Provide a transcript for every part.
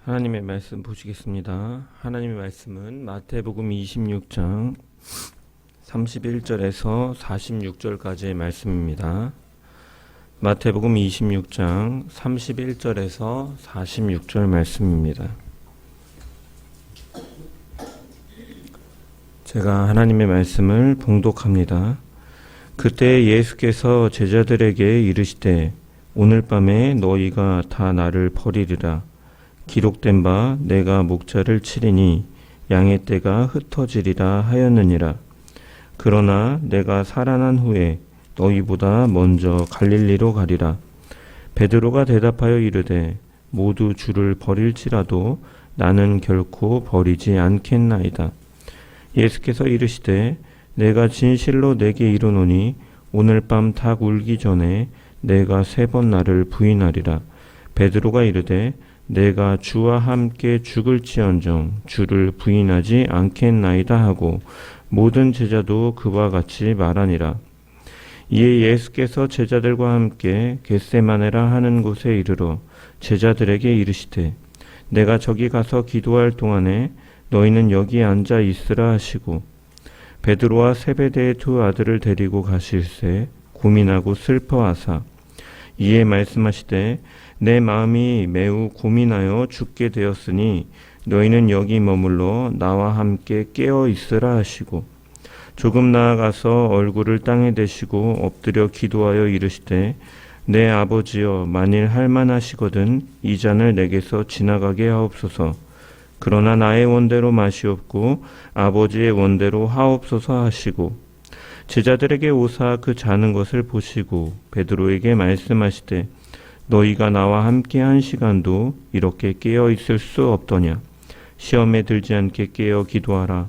하나님의 말씀 보시겠습니다. 하나님의 말씀은 마태복음 26장 31절에서 46절까지의 말씀입니다. 마태복음 26장 31절에서 46절 말씀입니다. 제가 하나님의 말씀을 봉독합니다. 그때 예수께서 제자들에게 이르시되 오늘 밤에 너희가 다 나를 버리리라. 기록된 바 내가 목자를 치리니 양의 떼가 흩어지리라 하였느니라. 그러나 내가 살아난 후에 너희보다 먼저 갈릴리로 가리라. 베드로가 대답하여 이르되 모두 주를 버릴지라도 나는 결코 버리지 않겠나이다. 예수께서 이르시되 내가 진실로 내게 이르노니 오늘 밤 닭 울기 전에 내가 3번 나를 부인하리라. 베드로가 이르되 내가 주와 함께 죽을지언정 주를 부인하지 않겠나이다 하고 모든 제자도 그와 같이 말하니라. 이에 예수께서 제자들과 함께 겟세마네라 하는 곳에 이르러 제자들에게 이르시되 내가 저기 가서 기도할 동안에 너희는 여기 앉아 있으라 하시고 베드로와 세베대의 2 아들을 데리고 가실새 고민하고 슬퍼하사 이에 말씀하시되 내 마음이 매우 고민하여 죽게 되었으니 너희는 여기 머물러 나와 함께 깨어 있으라 하시고 조금 나아가서 얼굴을 땅에 대시고 엎드려 기도하여 이르시되 내 아버지여 만일 할만하시거든 이 잔을 내게서 지나가게 하옵소서. 그러나 나의 원대로 마시옵고 아버지의 원대로 하옵소서 하시고 제자들에게 오사 그 자는 것을 보시고 베드로에게 말씀하시되 너희가 나와 함께 한 시간도 이렇게 깨어 있을 수 없더냐. 시험에 들지 않게 깨어 기도하라.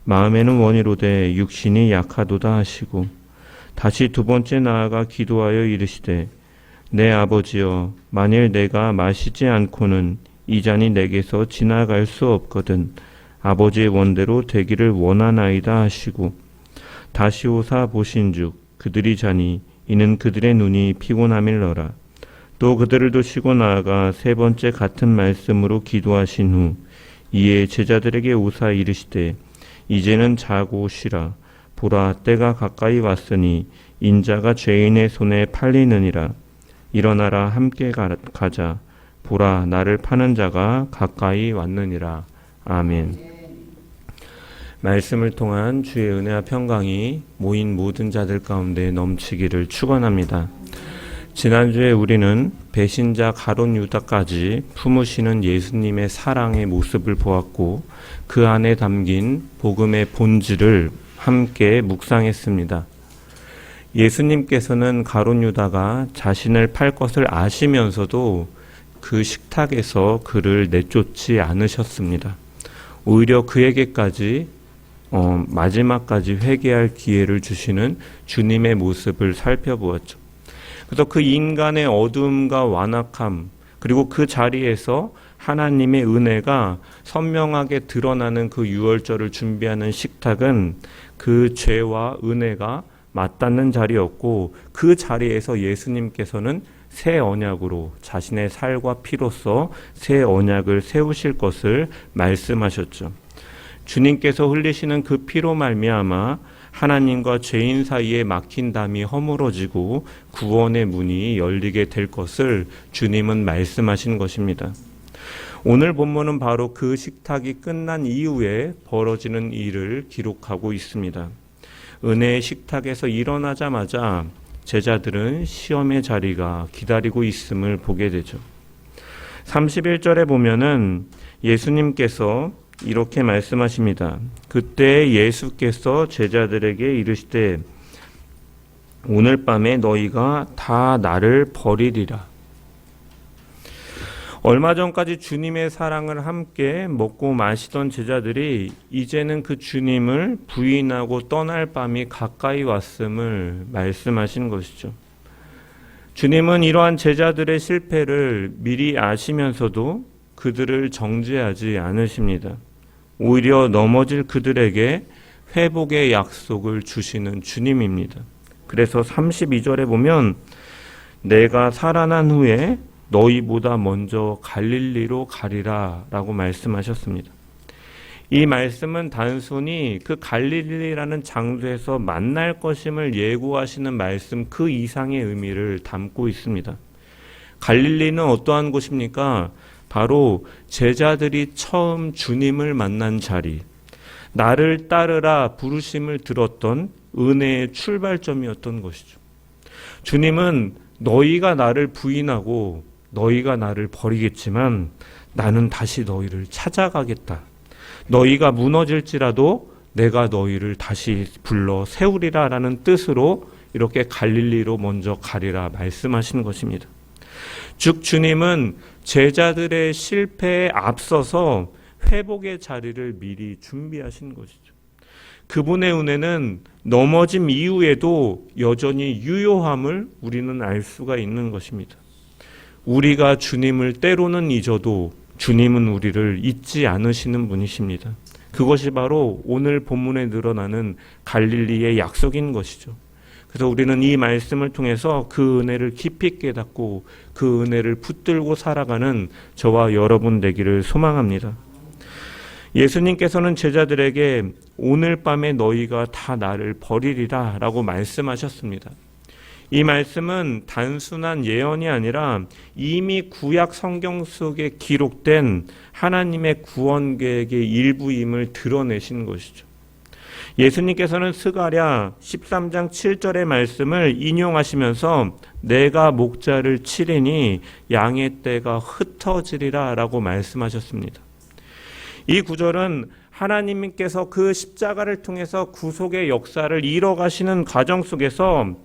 마음에는 원이로되 육신이 약하도다 하시고 다시 2번째 나아가 기도하여 이르시되 내 아버지여 만일 내가 마시지 않고는 이 잔이 내게서 지나갈 수 없거든 아버지의 원대로 되기를 원하나이다 하시고 다시 오사 보신즉 그들이 자니 이는 그들의 눈이 피곤함일러라. 또 그들을 두시고 나아가 3번째 같은 말씀으로 기도하신 후 이에 제자들에게 오사 이르시되 이제는 자고 쉬라. 보라 때가 가까이 왔으니 인자가 죄인의 손에 팔리느니라. 일어나라 함께 가자. 보라 나를 파는 자가 가까이 왔느니라. 아멘. 말씀을 통한 주의 은혜와 평강이 모인 모든 자들 가운데 넘치기를 축원합니다. 지난주에 우리는 배신자 가룟 유다까지 품으시는 예수님의 사랑의 모습을 보았고 그 안에 담긴 복음의 본질을 함께 묵상했습니다. 예수님께서는 가룟 유다가 자신을 팔 것을 아시면서도 그 식탁에서 그를 내쫓지 않으셨습니다. 오히려 그에게까지 마지막까지 회개할 기회를 주시는 주님의 모습을 살펴보았죠. 그래서 그 인간의 어둠과 완악함 그리고 그 자리에서 하나님의 은혜가 선명하게 드러나는 그 유월절을 준비하는 식탁은 그 죄와 은혜가 맞닿는 자리였고 그 자리에서 예수님께서는 새 언약으로 자신의 살과 피로써 새 언약을 세우실 것을 말씀하셨죠. 주님께서 흘리시는 그 피로 말미암아 하나님과 죄인 사이에 막힌 담이 허물어지고 구원의 문이 열리게 될 것을 주님은 말씀하신 것입니다. 오늘 본문은 바로 그 식탁이 끝난 이후에 벌어지는 일을 기록하고 있습니다. 은혜의 식탁에서 일어나자마자 제자들은 시험의 자리가 기다리고 있음을 보게 되죠. 31절에 보면은 예수님께서 이렇게 말씀하십니다. 그때 예수께서 제자들에게 이르시되 오늘 밤에 너희가 다 나를 버리리라. 얼마 전까지 주님의 사랑을 함께 먹고 마시던 제자들이 이제는 그 주님을 부인하고 떠날 밤이 가까이 왔음을 말씀하신 것이죠. 주님은 이러한 제자들의 실패를 미리 아시면서도 그들을 정죄하지 않으십니다. 오히려 넘어질 그들에게 회복의 약속을 주시는 주님입니다. 그래서 32절에 보면 내가 살아난 후에 너희보다 먼저 갈릴리로 가리라 라고 말씀하셨습니다. 이 말씀은 단순히 그 갈릴리라는 장소에서 만날 것임을 예고하시는 말씀 그 이상의 의미를 담고 있습니다. 갈릴리는 어떠한 곳입니까? 바로 제자들이 처음 주님을 만난 자리, 나를 따르라 부르심을 들었던 은혜의 출발점이었던 것이죠. 주님은 너희가 나를 부인하고 너희가 나를 버리겠지만 나는 다시 너희를 찾아가겠다. 너희가 무너질지라도 내가 너희를 다시 불러 세우리라 라는 뜻으로 이렇게 갈릴리로 먼저 가리라 말씀하시는 것입니다. 즉 주님은 제자들의 실패에 앞서서 회복의 자리를 미리 준비하신 것이죠. 그분의 은혜는 넘어짐 이후에도 여전히 유효함을 우리는 알 수가 있는 것입니다. 우리가 주님을 때로는 잊어도 주님은 우리를 잊지 않으시는 분이십니다. 그것이 바로 오늘 본문에 늘어나는 갈릴리의 약속인 것이죠. 그래서 우리는 이 말씀을 통해서 그 은혜를 깊이 깨닫고 그 은혜를 붙들고 살아가는 저와 여러분 되기를 소망합니다. 예수님께서는 제자들에게 오늘 밤에 너희가 다 나를 버리리라 라고 말씀하셨습니다. 이 말씀은 단순한 예언이 아니라 이미 구약 성경 속에 기록된 하나님의 구원 계획의 일부임을 드러내신 것이죠. 예수님께서는 스가랴 13장 7절의 말씀을 인용하시면서 내가 목자를 치리니 양의 떼가 흩어지리라 라고 말씀하셨습니다. 이 구절은 하나님께서 그 십자가를 통해서 구속의 역사를 이뤄가시는 과정 속에서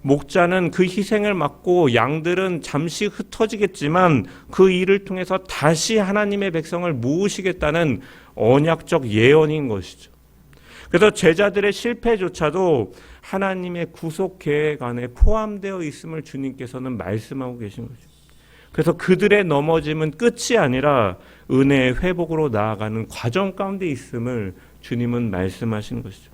목자는 그 희생을 맡고 양들은 잠시 흩어지겠지만 그 일을 통해서 다시 하나님의 백성을 모으시겠다는 언약적 예언인 것이죠. 그래서 제자들의 실패조차도 하나님의 구속 계획 안에 포함되어 있음을 주님께서는 말씀하고 계신 거죠. 그래서 그들의 넘어짐은 끝이 아니라 은혜의 회복으로 나아가는 과정 가운데 있음을 주님은 말씀하신 것이죠.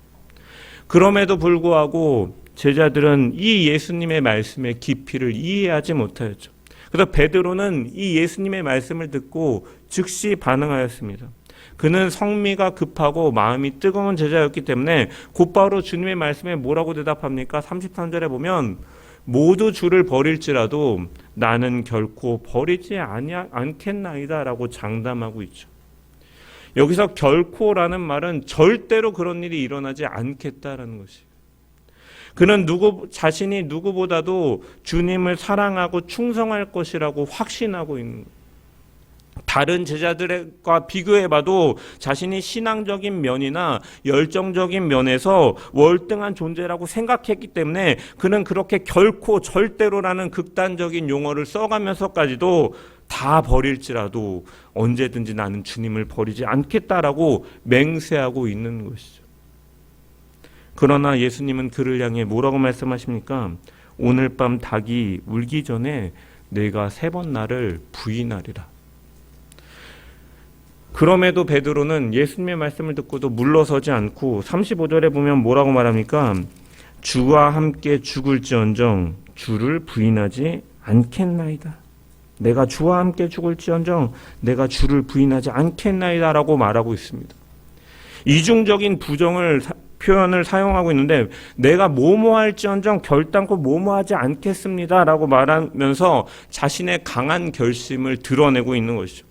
그럼에도 불구하고 제자들은 이 예수님의 말씀의 깊이를 이해하지 못하였죠. 그래서 베드로는 이 예수님의 말씀을 듣고 즉시 반응하였습니다. 그는 성미가 급하고 마음이 뜨거운 제자였기 때문에 곧바로 주님의 말씀에 뭐라고 대답합니까? 33절에 보면 모두 주를 버릴지라도 나는 결코 버리지 않겠나이다 라고 장담하고 있죠. 여기서 결코라는 말은 절대로 그런 일이 일어나지 않겠다라는 것이에요. 그는 자신이 누구보다도 주님을 사랑하고 충성할 것이라고 확신하고 있는 거예요. 다른 제자들과 비교해봐도 자신이 신앙적인 면이나 열정적인 면에서 월등한 존재라고 생각했기 때문에 그는 그렇게 결코 절대로라는 극단적인 용어를 써가면서까지도 다 버릴지라도 언제든지 나는 주님을 버리지 않겠다라고 맹세하고 있는 것이죠. 그러나 예수님은 그를 향해 뭐라고 말씀하십니까? 오늘 밤 닭이 울기 전에 내가 3번 나를 부인하리라. 그럼에도 베드로는 예수님의 말씀을 듣고도 물러서지 않고 35절에 보면 뭐라고 말합니까? 주와 함께 죽을지언정 주를 부인하지 않겠나이다. 내가 주와 함께 죽을지언정 내가 주를 부인하지 않겠나이다 라고 말하고 있습니다. 이중적인 표현을 사용하고 있는데 내가 뭐뭐 할지언정 결단코 뭐뭐 하지 않겠습니다 라고 말하면서 자신의 강한 결심을 드러내고 있는 것이죠.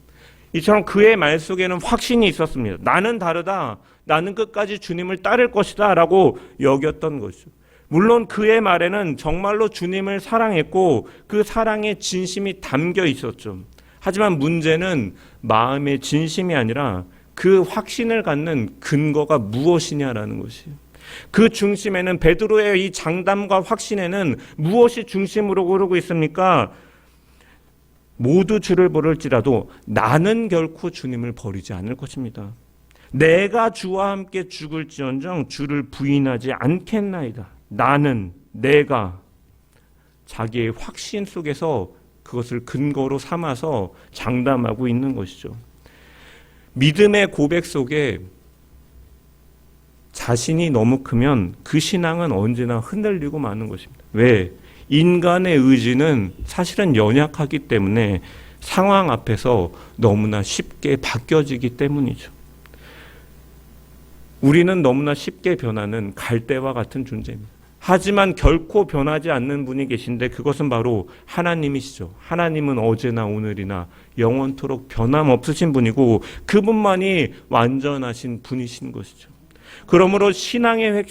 이처럼 그의 말 속에는 확신이 있었습니다. 나는 다르다. 나는 끝까지 주님을 따를 것이다 라고 여겼던 것이죠. 물론 그의 말에는 정말로 주님을 사랑했고 그 사랑의 진심이 담겨 있었죠. 하지만 문제는 마음의 진심이 아니라 그 확신을 갖는 근거가 무엇이냐라는 것이에요. 그 중심에는 베드로의 이 장담과 확신에는 무엇이 중심으로 오르고 있습니까? 모두 주를 버릴지라도 나는 결코 주님을 버리지 않을 것입니다. 내가 주와 함께 죽을지언정 주를 부인하지 않겠나이다. 내가 자기의 확신 속에서 그것을 근거로 삼아서 장담하고 있는 것이죠. 믿음의 고백 속에 자신이 너무 크면 그 신앙은 언제나 흔들리고 마는 것입니다. 왜? 인간의 의지는 사실은 연약하기 때문에 상황 앞에서 너무나 쉽게 바뀌어지기 때문이죠. 우리는 너무나 쉽게 변하는 갈대와 같은 존재입니다. 하지만 결코 변하지 않는 분이 계신데 그것은 바로 하나님이시죠. 하나님은 어제나 오늘이나 영원토록 변함없으신 분이고 그분만이 완전하신 분이신 것이죠. 그러므로 신앙의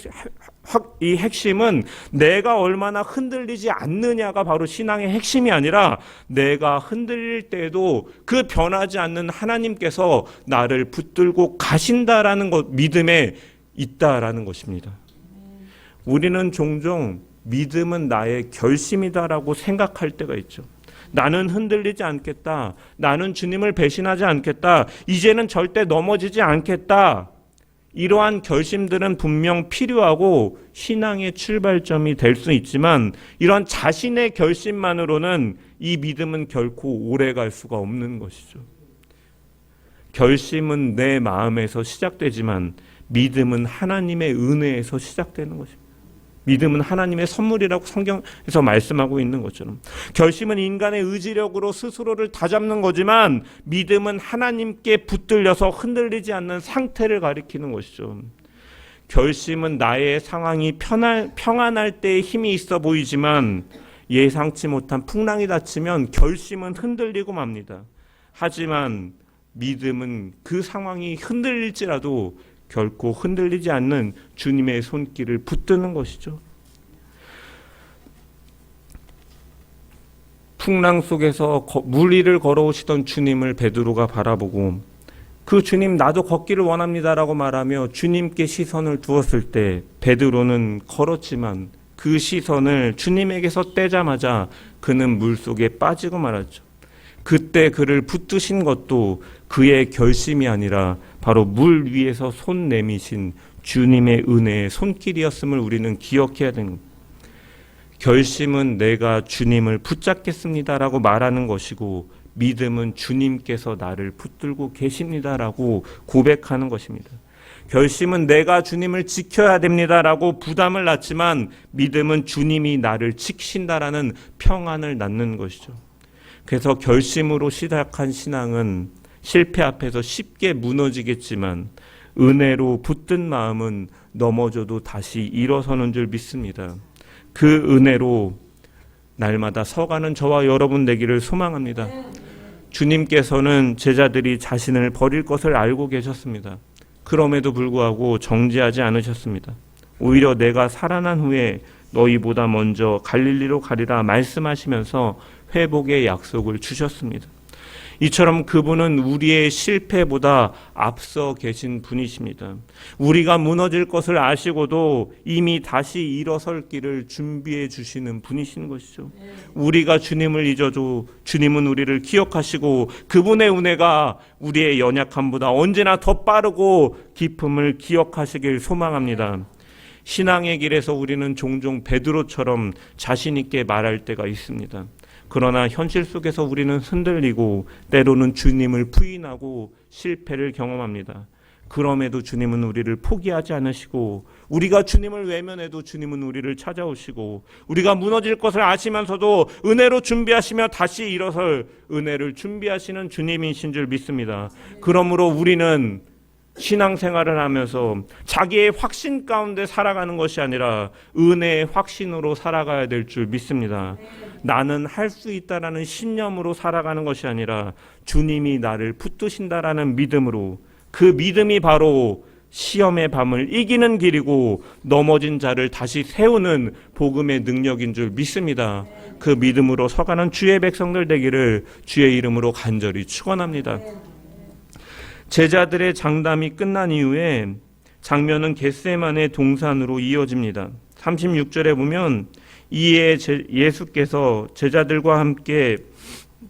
이 핵심은 내가 얼마나 흔들리지 않느냐가 바로 신앙의 핵심이 아니라 내가 흔들릴 때에도 그 변하지 않는 하나님께서 나를 붙들고 가신다라는 것, 믿음에 있다라는 것입니다. 우리는 종종 믿음은 나의 결심이다라고 생각할 때가 있죠. 나는 흔들리지 않겠다. 나는 주님을 배신하지 않겠다. 이제는 절대 넘어지지 않겠다. 이러한 결심들은 분명 필요하고 신앙의 출발점이 될 수 있지만 이런 자신의 결심만으로는 이 믿음은 결코 오래 갈 수가 없는 것이죠. 결심은 내 마음에서 시작되지만 믿음은 하나님의 은혜에서 시작되는 것입니다. 믿음은 하나님의 선물이라고 성경에서 말씀하고 있는 것처럼 결심은 인간의 의지력으로 스스로를 다잡는 거지만 믿음은 하나님께 붙들려서 흔들리지 않는 상태를 가리키는 것이죠. 결심은 나의 상황이 평안할 때의 힘이 있어 보이지만 예상치 못한 풍랑이 닥치면 결심은 흔들리고 맙니다. 하지만 믿음은 그 상황이 흔들릴지라도 결코 흔들리지 않는 주님의 손길을 붙드는 것이죠. 풍랑 속에서 물 위를 걸어오시던 주님을 베드로가 바라보고 그 주님 나도 걷기를 원합니다라고 말하며 주님께 시선을 두었을 때 베드로는 걸었지만 그 시선을 주님에게서 떼자마자 그는 물속에 빠지고 말았죠. 그때 그를 붙드신 것도 그의 결심이 아니라 바로 물 위에서 손 내미신 주님의 은혜의 손길이었음을 우리는 기억해야 되는 겁니다. 결심은 내가 주님을 붙잡겠습니다라고 말하는 것이고 믿음은 주님께서 나를 붙들고 계십니다라고 고백하는 것입니다. 결심은 내가 주님을 지켜야 됩니다라고 부담을 낳지만 믿음은 주님이 나를 지키신다라는 평안을 낳는 것이죠. 그래서 결심으로 시작한 신앙은 실패 앞에서 쉽게 무너지겠지만 은혜로 붙든 마음은 넘어져도 다시 일어서는 줄 믿습니다. 그 은혜로 날마다 서가는 저와 여러분 되기를 소망합니다. 주님께서는 제자들이 자신을 버릴 것을 알고 계셨습니다. 그럼에도 불구하고 정죄하지 않으셨습니다. 오히려 내가 살아난 후에 너희보다 먼저 갈릴리로 가리라 말씀하시면서 회복의 약속을 주셨습니다. 이처럼 그분은 우리의 실패보다 앞서 계신 분이십니다. 우리가 무너질 것을 아시고도 이미 다시 일어설 길을 준비해 주시는 분이신 것이죠. 우리가 주님을 잊어도 주님은 우리를 기억하시고 그분의 은혜가 우리의 연약함보다 언제나 더 빠르고 깊음을 기억하시길 소망합니다. 신앙의 길에서 우리는 종종 베드로처럼 자신 있게 말할 때가 있습니다. 그러나 현실 속에서 우리는 흔들리고 때로는 주님을 부인하고 실패를 경험합니다. 그럼에도 주님은 우리를 포기하지 않으시고 우리가 주님을 외면해도 주님은 우리를 찾아오시고 우리가 무너질 것을 아시면서도 은혜로 준비하시며 다시 일어설 은혜를 준비하시는 주님이신 줄 믿습니다. 그러므로 우리는 신앙생활을 하면서 자기의 확신 가운데 살아가는 것이 아니라 은혜의 확신으로 살아가야 될 줄 믿습니다. 나는 할 수 있다라는 신념으로 살아가는 것이 아니라 주님이 나를 붙드신다라는 믿음으로, 그 믿음이 바로 시험의 밤을 이기는 길이고 넘어진 자를 다시 세우는 복음의 능력인 줄 믿습니다. 그 믿음으로 서가는 주의 백성들 되기를 주의 이름으로 간절히 축원합니다. 제자들의 장담이 끝난 이후에 장면은 겟세마네 동산으로 이어집니다. 36절에 보면 이에 예수께서 제자들과 함께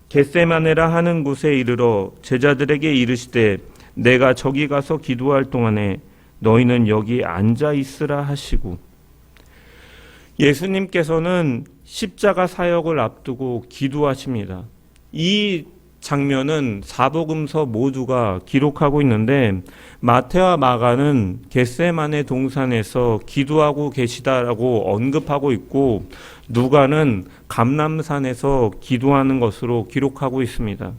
겟세마네라 하는 곳에 이르러 제자들에게 이르시되 내가 저기 가서 기도할 동안에 너희는 여기 앉아 있으라 하시고, 예수님께서는 십자가 사역을 앞두고 기도하십니다. 이 장면은 사복음서 모두가 기록하고 있는데 마태와 마가는 겟세마네 동산에서 기도하고 계시다라고 언급하고 있고 누가는 감람산에서 기도하는 것으로 기록하고 있습니다.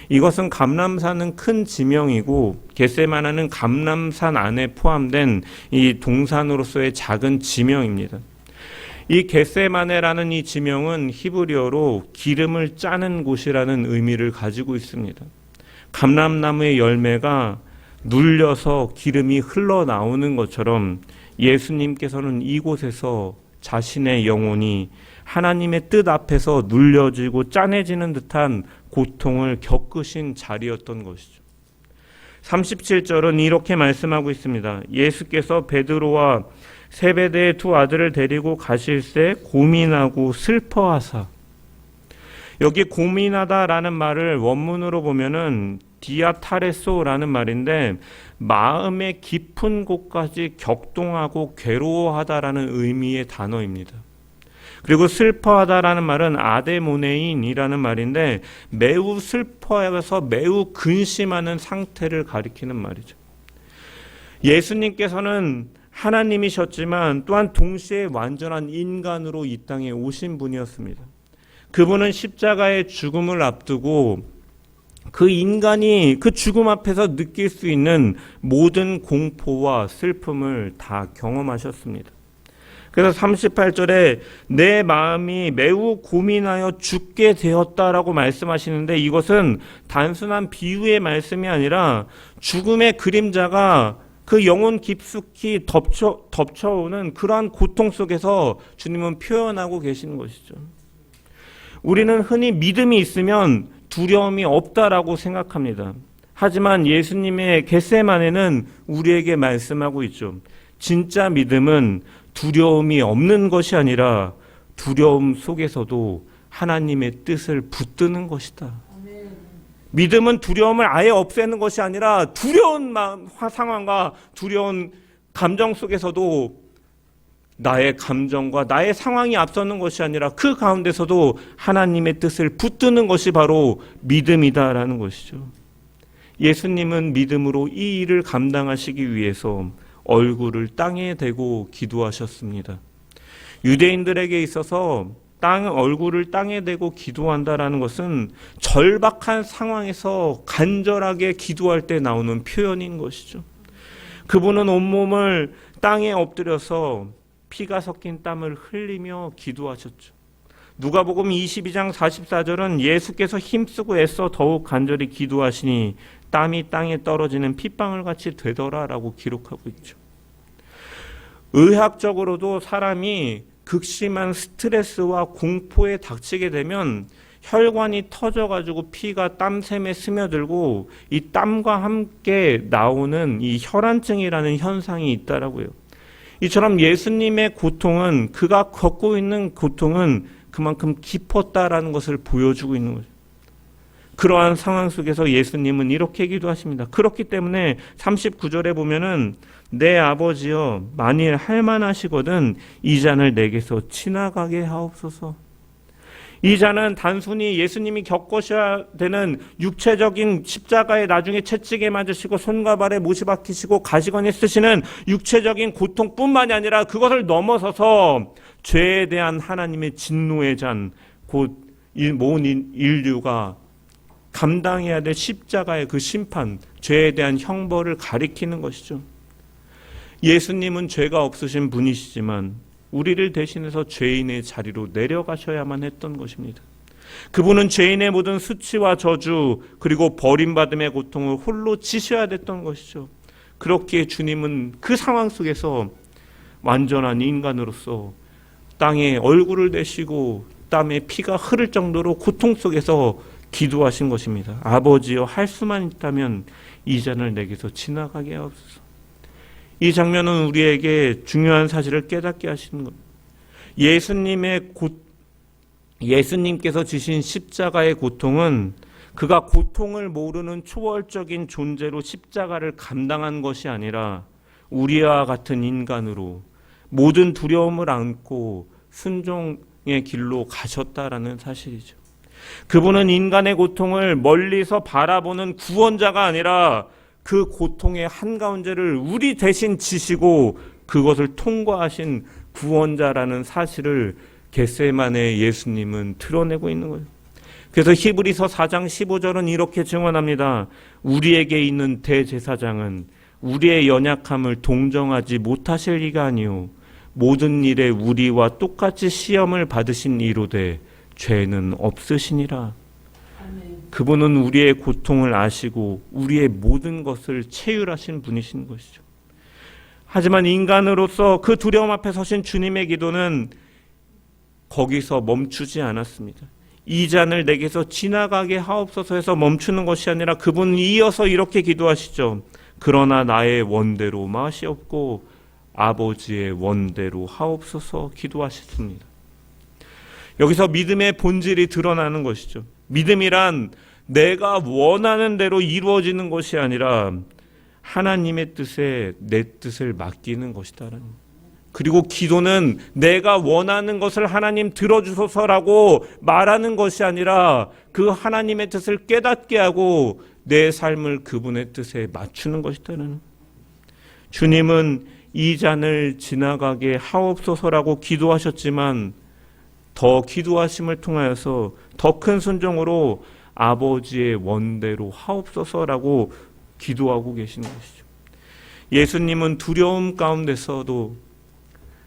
이것은 감람산은 큰 지명이고 겟세마네는 감람산 안에 포함된 이 동산으로서의 작은 지명입니다. 이 겟세마네라는 이 지명은 히브리어로 기름을 짜는 곳이라는 의미를 가지고 있습니다. 감람나무의 열매가 눌려서 기름이 흘러나오는 것처럼 예수님께서는 이곳에서 자신의 영혼이 하나님의 뜻 앞에서 눌려지고 짜내지는 듯한 고통을 겪으신 자리였던 것이죠. 37절은 이렇게 말씀하고 있습니다. 예수께서 베드로와 세베대의 두 아들을 데리고 가실새 고민하고 슬퍼하사. 여기 고민하다라는 말을 원문으로 보면은 디아타레소라는 말인데 마음의 깊은 곳까지 격동하고 괴로워하다라는 의미의 단어입니다. 그리고 슬퍼하다라는 말은 아데모네인이라는 말인데 매우 슬퍼해서 매우 근심하는 상태를 가리키는 말이죠. 예수님께서는 하나님이셨지만 또한 동시에 완전한 인간으로 이 땅에 오신 분이었습니다. 그분은 십자가의 죽음을 앞두고 그 인간이 그 죽음 앞에서 느낄 수 있는 모든 공포와 슬픔을 다 경험하셨습니다. 그래서 38절에 내 마음이 매우 고민하여 죽게 되었다라고 말씀하시는데 이것은 단순한 비유의 말씀이 아니라 죽음의 그림자가 그 영혼 깊숙이 덮쳐오는 그러한 고통 속에서 주님은 표현하고 계시는 것이죠. 우리는 흔히 믿음이 있으면 두려움이 없다라고 생각합니다. 하지만 예수님의 겟세마네는 우리에게 말씀하고 있죠. 진짜 믿음은 두려움이 없는 것이 아니라 두려움 속에서도 하나님의 뜻을 붙드는 것이다. 믿음은 두려움을 아예 없애는 것이 아니라 두려운 상황과 두려운 감정 속에서도 나의 감정과 나의 상황이 앞서는 것이 아니라 그 가운데서도 하나님의 뜻을 붙드는 것이 바로 믿음이다라는 것이죠. 예수님은 믿음으로 이 일을 감당하시기 위해서 얼굴을 땅에 대고 기도하셨습니다. 유대인들에게 있어서 얼굴을 땅에 대고 기도한다라는 것은 절박한 상황에서 간절하게 기도할 때 나오는 표현인 것이죠. 그분은 온몸을 땅에 엎드려서 피가 섞인 땀을 흘리며 기도하셨죠. 누가복음 22장 44절은 예수께서 힘쓰고 애써 더욱 간절히 기도하시니 땀이 땅에 떨어지는 핏방울 같이 되더라라고 기록하고 있죠. 의학적으로도 사람이 극심한 스트레스와 공포에 닥치게 되면 혈관이 터져가지고 피가 땀샘에 스며들고 이 땀과 함께 나오는 이 혈안증이라는 현상이 있다라고요. 이처럼 예수님의 고통은 그가 겪고 있는 고통은 그만큼 깊었다라는 것을 보여주고 있는 거죠. 그러한 상황 속에서 예수님은 이렇게 기도하십니다. 그렇기 때문에 39절에 보면은 내 아버지여 만일 할만하시거든 이 잔을 내게서 지나가게 하옵소서. 이 잔은 단순히 예수님이 겪으셔야 되는 육체적인 십자가에 나중에 채찍에 맞으시고 손과 발에 못이 박히시고 가시관에 쓰시는 육체적인 고통뿐만이 아니라 그것을 넘어서서 죄에 대한 하나님의 진노의 잔, 곧 모든 인류가 감당해야 될 십자가의 그 심판, 죄에 대한 형벌을 가리키는 것이죠. 예수님은 죄가 없으신 분이시지만 우리를 대신해서 죄인의 자리로 내려가셔야만 했던 것입니다. 그분은 죄인의 모든 수치와 저주 그리고 버림받음의 고통을 홀로 지셔야 됐던 것이죠. 그렇기에 주님은 그 상황 속에서 완전한 인간으로서 땅에 얼굴을 대시고 땀에 피가 흐를 정도로 고통 속에서 기도하신 것입니다. 아버지여 할 수만 있다면 이 잔을 내게서 지나가게 하옵소서. 이 장면은 우리에게 중요한 사실을 깨닫게 하시는 것. 예수님께서 지신 십자가의 고통은 그가 고통을 모르는 초월적인 존재로 십자가를 감당한 것이 아니라 우리와 같은 인간으로 모든 두려움을 안고 순종의 길로 가셨다라는 사실이죠. 그분은 인간의 고통을 멀리서 바라보는 구원자가 아니라 그 고통의 한가운데를 우리 대신 지시고 그것을 통과하신 구원자라는 사실을 겟세마네 예수님은 드러내고 있는 거예요. 그래서 히브리서 4장 15절은 이렇게 증언합니다. 우리에게 있는 대제사장은 우리의 연약함을 동정하지 못하실 이가 아니요 모든 일에 우리와 똑같이 시험을 받으신 이로되 죄는 없으시니라. 그분은 우리의 고통을 아시고 우리의 모든 것을 체휼하신 분이신 것이죠. 하지만 인간으로서 그 두려움 앞에 서신 주님의 기도는 거기서 멈추지 않았습니다. 이 잔을 내게서 지나가게 하옵소서 해서 멈추는 것이 아니라 그분은 이어서 이렇게 기도하시죠. 그러나 나의 원대로 마시옵고 아버지의 원대로 하옵소서 기도하셨습니다. 여기서 믿음의 본질이 드러나는 것이죠. 믿음이란 내가 원하는 대로 이루어지는 것이 아니라 하나님의 뜻에 내 뜻을 맡기는 것이다라는. 그리고 기도는 내가 원하는 것을 하나님 들어주소서라고 말하는 것이 아니라 그 하나님의 뜻을 깨닫게 하고 내 삶을 그분의 뜻에 맞추는 것이다라는. 주님은 이 잔을 지나가게 하옵소서라고 기도하셨지만 더 기도하심을 통하여서 더 큰 순종으로 아버지의 원대로 하옵소서라고 기도하고 계시는 것이죠. 예수님은 두려움 가운데서도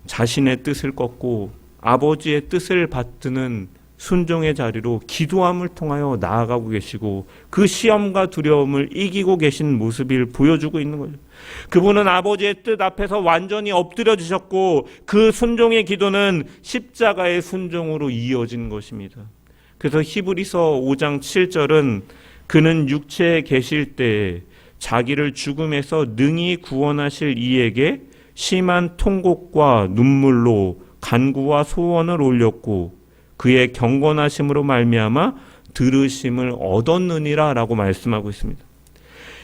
자신의 뜻을 꺾고 아버지의 뜻을 받드는 순종의 자리로 기도함을 통하여 나아가고 계시고 그 시험과 두려움을 이기고 계신 모습을 보여주고 있는 거죠. 그분은 아버지의 뜻 앞에서 완전히 엎드려지셨고 그 순종의 기도는 십자가의 순종으로 이어진 것입니다. 그래서 히브리서 5장 7절은 그는 육체에 계실 때에 자기를 죽음에서 능히 구원하실 이에게 심한 통곡과 눈물로 간구와 소원을 올렸고 그의 경건하심으로 말미암아 들으심을 얻었느니라 라고 말씀하고 있습니다.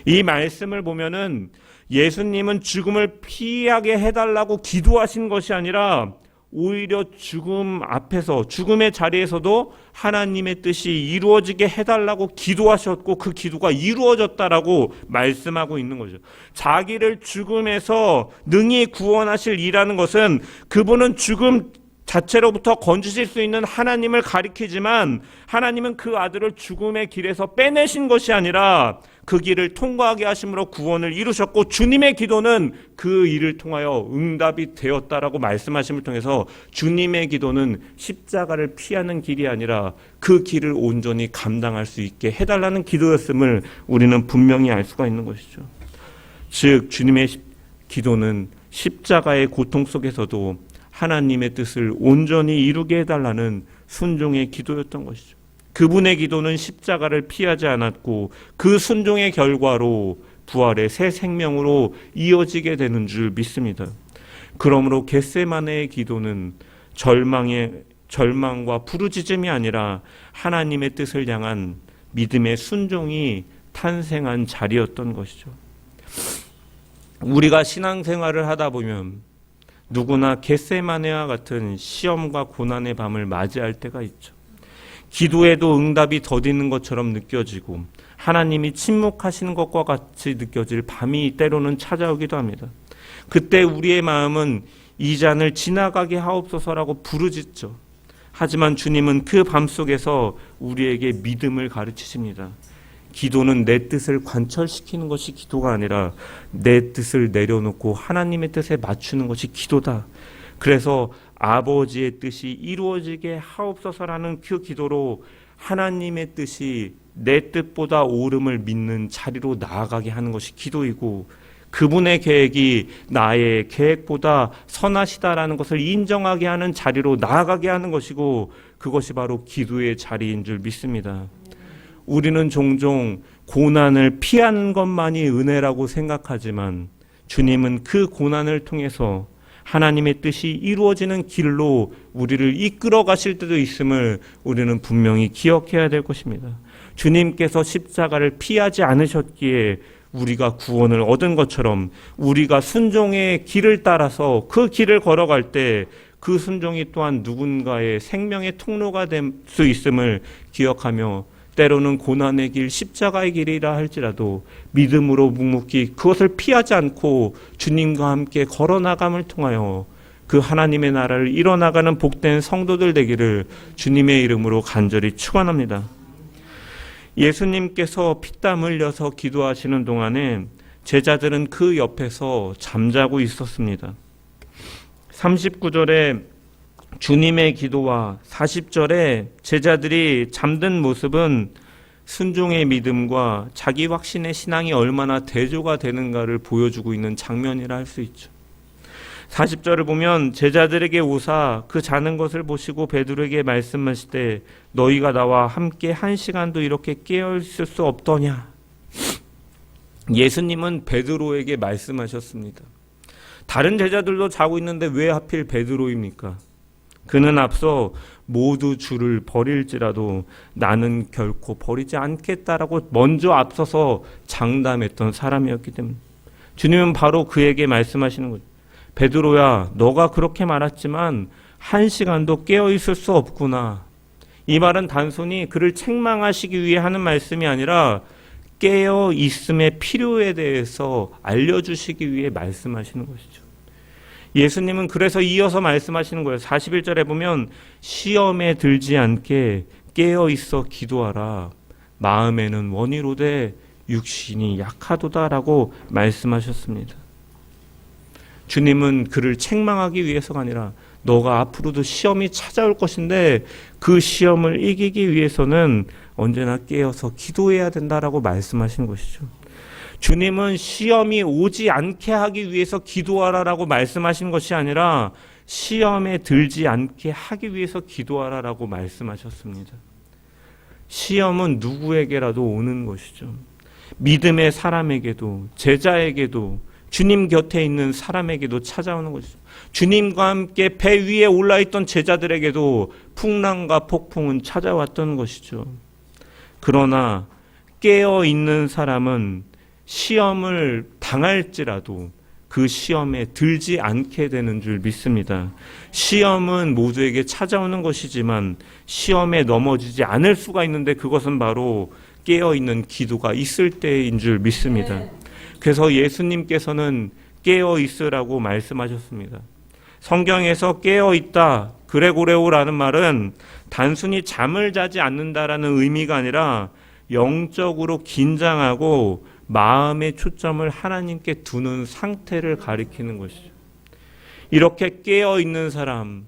이 말씀을 보면은 예수님은 죽음을 피하게 해달라고 기도하신 것이 아니라 오히려 죽음 앞에서 죽음의 자리에서도 하나님의 뜻이 이루어지게 해달라고 기도하셨고 그 기도가 이루어졌다라고 말씀하고 있는 거죠. 자기를 죽음에서 능히 구원하실 이라는 것은 그분은 죽음 자체로부터 건지실 수 있는 하나님을 가리키지만 하나님은 그 아들을 죽음의 길에서 빼내신 것이 아니라 그 길을 통과하게 하심으로 구원을 이루셨고 주님의 기도는 그 일을 통하여 응답이 되었다라고 말씀하심을 통해서 주님의 기도는 십자가를 피하는 길이 아니라 그 길을 온전히 감당할 수 있게 해달라는 기도였음을 우리는 분명히 알 수가 있는 것이죠. 즉 주님의 기도는 십자가의 고통 속에서도 하나님의 뜻을 온전히 이루게 해달라는 순종의 기도였던 것이죠. 그분의 기도는 십자가를 피하지 않았고 그 순종의 결과로 부활의 새 생명으로 이어지게 되는 줄 믿습니다. 그러므로 겟세마네의 기도는 절망과 부르짖음이 아니라 하나님의 뜻을 향한 믿음의 순종이 탄생한 자리였던 것이죠. 우리가 신앙생활을 하다 보면 누구나 겟세마네와 같은 시험과 고난의 밤을 맞이할 때가 있죠. 기도에도 응답이 더디는 것처럼 느껴지고 하나님이 침묵하시는 것과 같이 느껴질 밤이 때로는 찾아오기도 합니다. 그때 우리의 마음은 이 잔을 지나가게 하옵소서라고 부르짖죠. 하지만 주님은 그 밤 속에서 우리에게 믿음을 가르치십니다. 기도는 내 뜻을 관철시키는 것이 기도가 아니라 내 뜻을 내려놓고 하나님의 뜻에 맞추는 것이 기도다. 그래서 아버지의 뜻이 이루어지게 하옵소서라는 그 기도로 하나님의 뜻이 내 뜻보다 옳음을 믿는 자리로 나아가게 하는 것이 기도이고 그분의 계획이 나의 계획보다 선하시다라는 것을 인정하게 하는 자리로 나아가게 하는 것이고 그것이 바로 기도의 자리인 줄 믿습니다. 우리는 종종 고난을 피하는 것만이 은혜라고 생각하지만 주님은 그 고난을 통해서 하나님의 뜻이 이루어지는 길로 우리를 이끌어 가실 때도 있음을 우리는 분명히 기억해야 될 것입니다. 주님께서 십자가를 피하지 않으셨기에 우리가 구원을 얻은 것처럼 우리가 순종의 길을 따라서 그 길을 걸어갈 때 그 순종이 또한 누군가의 생명의 통로가 될 수 있음을 기억하며 때로는 고난의 길, 십자가의 길이라 할지라도 믿음으로 묵묵히 그것을 피하지 않고 주님과 함께 걸어나감을 통하여 그 하나님의 나라를 이뤄나가는 복된 성도들 되기를 주님의 이름으로 간절히 축원합니다. 예수님께서 피땀 흘려서 기도하시는 동안에 제자들은 그 옆에서 잠자고 있었습니다. 39절에 주님의 기도와 40절에 제자들이 잠든 모습은 순종의 믿음과 자기 확신의 신앙이 얼마나 대조가 되는가를 보여주고 있는 장면이라 할 수 있죠. 40절을 보면 제자들에게 오사 그 자는 것을 보시고 베드로에게 말씀하시되 너희가 나와 함께 한 시간도 이렇게 깨어 있을 수 없더냐. 예수님은 베드로에게 말씀하셨습니다. 다른 제자들도 자고 있는데 왜 하필 베드로입니까? 그는 앞서 모두 주를 버릴지라도 나는 결코 버리지 않겠다라고 먼저 앞서서 장담했던 사람이었기 때문에 주님은 바로 그에게 말씀하시는 거죠. 베드로야, 너가 그렇게 말했지만 한 시간도 깨어 있을 수 없구나. 이 말은 단순히 그를 책망하시기 위해 하는 말씀이 아니라 깨어 있음의 필요에 대해서 알려주시기 위해 말씀하시는 것이죠. 예수님은 그래서 이어서 말씀하시는 거예요. 41절에 보면 시험에 들지 않게 깨어 있어 기도하라. 마음에는 원이로되 육신이 약하도다라고 말씀하셨습니다. 주님은 그를 책망하기 위해서가 아니라 너가 앞으로도 시험이 찾아올 것인데 그 시험을 이기기 위해서는 언제나 깨어서 기도해야 된다라고 말씀하신 것이죠. 주님은 시험이 오지 않게 하기 위해서 기도하라라고 말씀하신 것이 아니라 시험에 들지 않게 하기 위해서 기도하라라고 말씀하셨습니다. 시험은 누구에게라도 오는 것이죠. 믿음의 사람에게도 제자에게도 주님 곁에 있는 사람에게도 찾아오는 것이죠. 주님과 함께 배 위에 올라있던 제자들에게도 풍랑과 폭풍은 찾아왔던 것이죠. 그러나 깨어있는 사람은 시험을 당할지라도 그 시험에 들지 않게 되는 줄 믿습니다. 시험은 모두에게 찾아오는 것이지만 시험에 넘어지지 않을 수가 있는데 그것은 바로 깨어있는 기도가 있을 때인 줄 믿습니다. 그래서 예수님께서는 깨어있으라고 말씀하셨습니다. 성경에서 깨어있다, 그레고레오라는 말은 단순히 잠을 자지 않는다라는 의미가 아니라 영적으로 긴장하고 마음의 초점을 하나님께 두는 상태를 가리키는 것이죠. 이렇게 깨어있는 사람은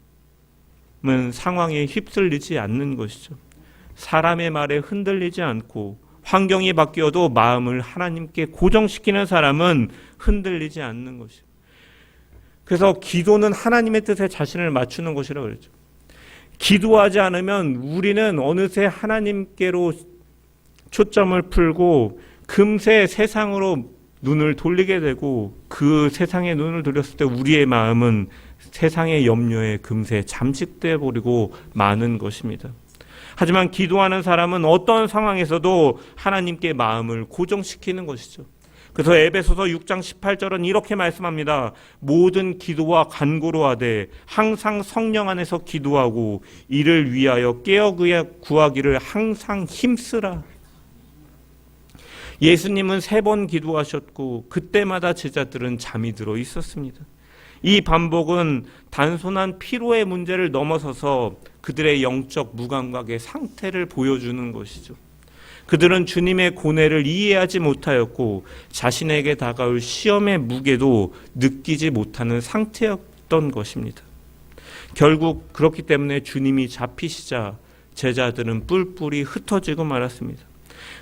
상황에 휩쓸리지 않는 것이죠. 사람의 말에 흔들리지 않고 환경이 바뀌어도 마음을 하나님께 고정시키는 사람은 흔들리지 않는 것이죠. 그래서 기도는 하나님의 뜻에 자신을 맞추는 것이라고 그랬죠. 기도하지 않으면 우리는 어느새 하나님께로 초점을 풀고 금세 세상으로 눈을 돌리게 되고 그 세상에 눈을 돌렸을 때 우리의 마음은 세상의 염려에 금세 잠식돼 버리고 마는 것입니다. 하지만 기도하는 사람은 어떤 상황에서도 하나님께 마음을 고정시키는 것이죠. 그래서 에베소서 6장 18절은 이렇게 말씀합니다. 모든 기도와 간구로 하되 항상 성령 안에서 기도하고 이를 위하여 깨어 구하기를 항상 힘쓰라. 예수님은 3번 기도하셨고 그때마다 제자들은 잠이 들어 있었습니다. 이 반복은 단순한 피로의 문제를 넘어서서 그들의 영적 무감각의 상태를 보여주는 것이죠. 그들은 주님의 고뇌를 이해하지 못하였고 자신에게 다가올 시험의 무게도 느끼지 못하는 상태였던 것입니다. 결국 그렇기 때문에 주님이 잡히시자 제자들은 뿔뿔이 흩어지고 말았습니다.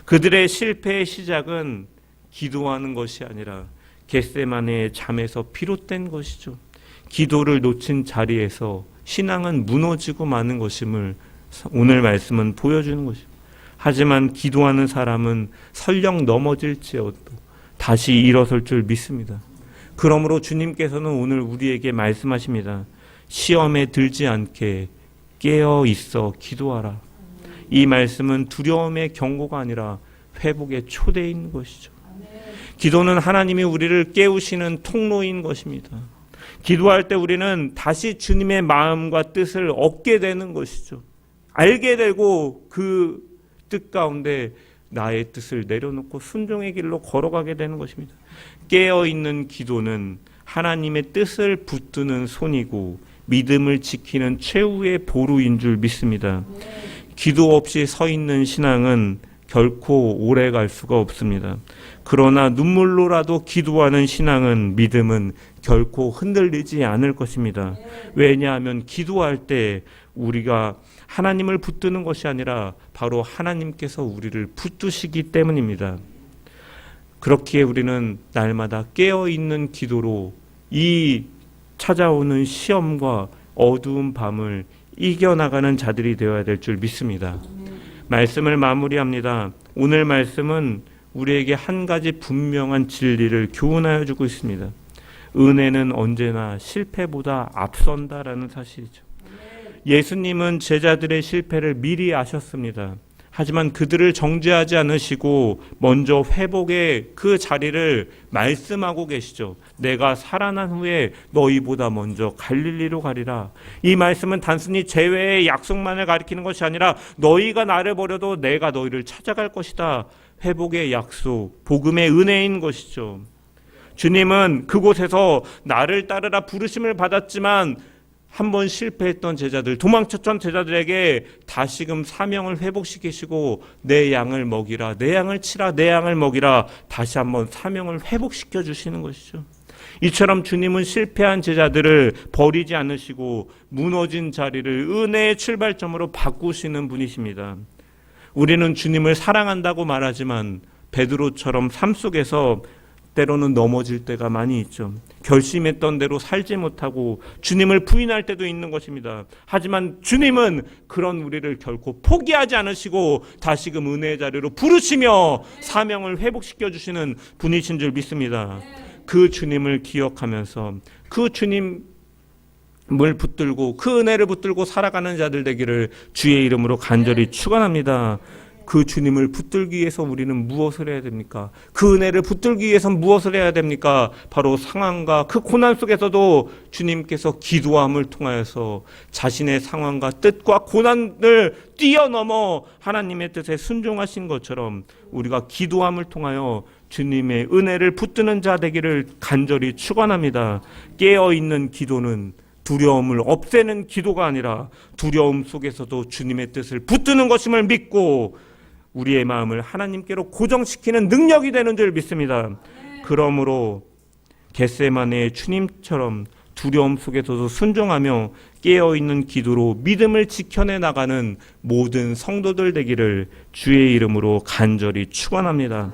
그들의 실패의 시작은 기도하는 것이 아니라 겟세마네의 잠에서 비롯된 것이죠. 기도를 놓친 자리에서 신앙은 무너지고 마는 것임을 오늘 말씀은 보여주는 것입니다. 하지만 기도하는 사람은 설령 넘어질지어도 다시 일어설 줄 믿습니다. 그러므로 주님께서는 오늘 우리에게 말씀하십니다. 시험에 들지 않게 깨어 있어 기도하라. 이 말씀은 두려움의 경고가 아니라 회복의 초대인 것이죠. 기도는 하나님이 우리를 깨우시는 통로인 것입니다. 기도할 때 우리는 다시 주님의 마음과 뜻을 얻게 되는 것이죠. 알게 되고 그 뜻 가운데 나의 뜻을 내려놓고 순종의 길로 걸어가게 되는 것입니다. 깨어있는 기도는 하나님의 뜻을 붙드는 손이고 믿음을 지키는 최후의 보루인 줄 믿습니다. 기도 없이 서 있는 신앙은 결코 오래 갈 수가 없습니다. 그러나 눈물로라도 기도하는 신앙은, 믿음은 결코 흔들리지 않을 것입니다. 왜냐하면 기도할 때 우리가 하나님을 붙드는 것이 아니라 바로 하나님께서 우리를 붙드시기 때문입니다. 그렇기에 우리는 날마다 깨어있는 기도로 이 찾아오는 시험과 어두운 밤을 이겨나가는 자들이 되어야 될 줄 믿습니다. 말씀을 마무리합니다. 오늘 말씀은 우리에게 한 가지 분명한 진리를 교훈하여 주고 있습니다. 은혜는 언제나 실패보다 앞선다라는 사실이죠. 예수님은 제자들의 실패를 미리 아셨습니다. 하지만 그들을 정죄하지 않으시고 먼저 회복의 그 자리를 말씀하고 계시죠. 내가 살아난 후에 너희보다 먼저 갈릴리로 가리라. 이 말씀은 단순히 재회의 약속만을 가리키는 것이 아니라 너희가 나를 버려도 내가 너희를 찾아갈 것이다. 회복의 약속, 복음의 은혜인 것이죠. 주님은 그곳에서 나를 따르라 부르심을 받았지만 한번 실패했던 제자들, 도망쳤던 제자들에게 다시금 사명을 회복시키시고 내 양을 먹이라, 내 양을 치라, 내 양을 먹이라, 다시 한번 사명을 회복시켜 주시는 것이죠. 이처럼 주님은 실패한 제자들을 버리지 않으시고 무너진 자리를 은혜의 출발점으로 바꾸시는 분이십니다. 우리는 주님을 사랑한다고 말하지만 베드로처럼 삶 속에서 때로는 넘어질 때가 많이 있죠. 결심했던 대로 살지 못하고 주님을 부인할 때도 있는 것입니다. 하지만 주님은 그런 우리를 결코 포기하지 않으시고 다시금 은혜의 자리로 부르시며 사명을 회복시켜 주시는 분이신 줄 믿습니다. 그 주님을 기억하면서 그 주님을 붙들고 그 은혜를 붙들고 살아가는 자들 되기를 주의 이름으로 간절히 축원합니다. 그 주님을 붙들기 위해서 우리는 무엇을 해야 됩니까? 그 은혜를 붙들기 위해서 무엇을 해야 됩니까? 바로 상황과 그 고난 속에서도 주님께서 기도함을 통하여서 자신의 상황과 뜻과 고난을 뛰어넘어 하나님의 뜻에 순종하신 것처럼 우리가 기도함을 통하여 주님의 은혜를 붙드는 자 되기를 간절히 축원합니다. 깨어있는 기도는 두려움을 없애는 기도가 아니라 두려움 속에서도 주님의 뜻을 붙드는 것임을 믿고 우리의 마음을 하나님께로 고정시키는 능력이 되는 줄 믿습니다. 그러므로 겟세마네의 주님처럼 두려움 속에서도 순종하며 깨어있는 기도로 믿음을 지켜내 나가는 모든 성도들 되기를 주의 이름으로 간절히 축원합니다.